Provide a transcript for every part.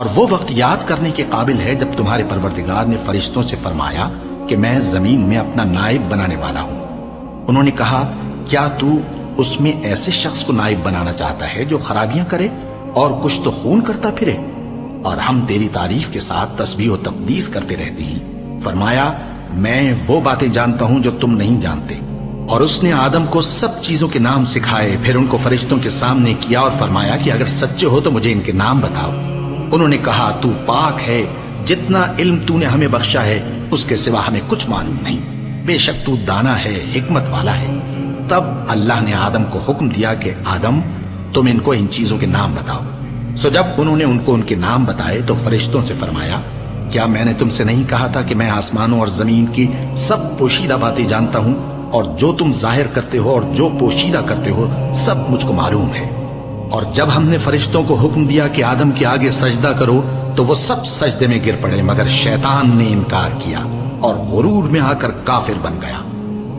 اور وہ وقت یاد کرنے کے قابل ہے جب تمہارے پروردگار نے فرشتوں سے فرمایا کہ میں زمین میں اپنا نائب بنانے والا ہوں۔ انہوں نے کہا کیا تو اس میں ایسے شخص کو نائب بنانا چاہتا ہے جو خرابیاں کرے اور کچھ تو خون کرتا پھرے؟ اور ہم تیری تعریف کے ساتھ تسبیح و تقدیس کرتے رہتے ہیں۔ فرمایا میں وہ باتیں جانتا ہوں جو تم نہیں جانتے۔ اور اس نے آدم کو سب چیزوں کے نام سکھائے، پھر ان کو فرشتوں کے سامنے کیا اور فرمایا کہ اگر سچے ہو تو مجھے ان کے نام بتاؤ۔ انہوں نے کہا تو پاک ہے، جتنا علم تو نے ہمیں بخشا ہے اس کے سوا ہمیں کچھ معلوم نہیں، بے شک تو دانا ہے، حکمت والا ہے۔ تب اللہ نے آدم کو حکم دیا کہ آدم تم ان کو ان چیزوں کے نام بتاؤ۔ سو جب انہوں نے ان کو ان کے نام بتائے تو فرشتوں سے فرمایا کیا میں نے تم سے نہیں کہا تھا کہ میں آسمانوں اور زمین کی سب پوشیدہ باتیں جانتا ہوں، اور جو تم ظاہر کرتے ہو اور جو پوشیدہ کرتے ہو سب مجھ کو معلوم ہے۔ اور جب ہم نے فرشتوں کو حکم دیا کہ آدم کے آگے سجدہ کرو تو وہ سب سجدے میں گر پڑے مگر شیطان نے انکار کیا اور غرور میں آ کر کافر بن گیا۔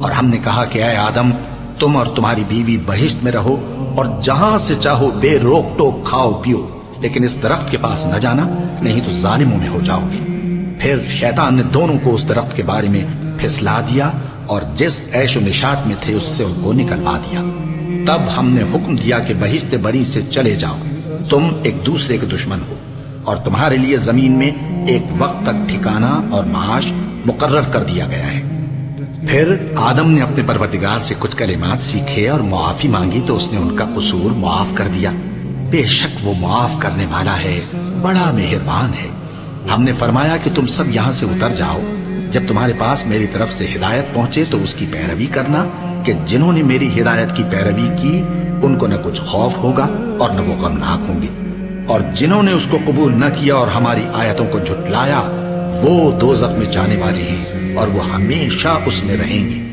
اور ہم نے کہا کہ اے آدم تم اور تمہاری بیوی بہشت میں رہو اور جہاں سے چاہو بے روک ٹوک کھاؤ پیو، لیکن اس درخت کے پاس نہ جانا نہیں تو ظالموں میں ہو جاؤ گے۔ پھر شیطان نے دونوں کو اس درخت کے بارے میں پھسلا دیا اور جس عیش و نشاط میں تھے اس سے ان کو نکلوا دیا۔ تب ہم نے حکم دیا کہ بہشت بری سے چلے جاؤ، تم ایک دوسرے کے دشمن ہو، اور تمہارے لیے زمین میں ایک وقت تک ٹھکانہ اور معاش مقرر کر دیا گیا ہے۔ پھر آدم نے اپنے پروردگار سے کچھ کلمات سیکھے اور معافی مانگی تو اس نے ان کا قصور معاف کر دیا۔ بے شک وہ معاف کرنے والا ہے، بڑا مہربان ہے۔ ہم نے فرمایا کہ تم سب یہاں سے اتر جاؤ، جب تمہارے پاس میری طرف سے ہدایت پہنچے تو اس کی پیروی کرنا کہ جنہوں نے میری ہدایت کی پیروی کی ان کو نہ کچھ خوف ہوگا اور نہ وہ غمناک ہوں گے، اور جنہوں نے اس کو قبول نہ کیا اور ہماری آیتوں کو جھٹلایا وہ دوزخ میں جانے والے ہیں اور وہ ہمیشہ اس میں رہیں گے۔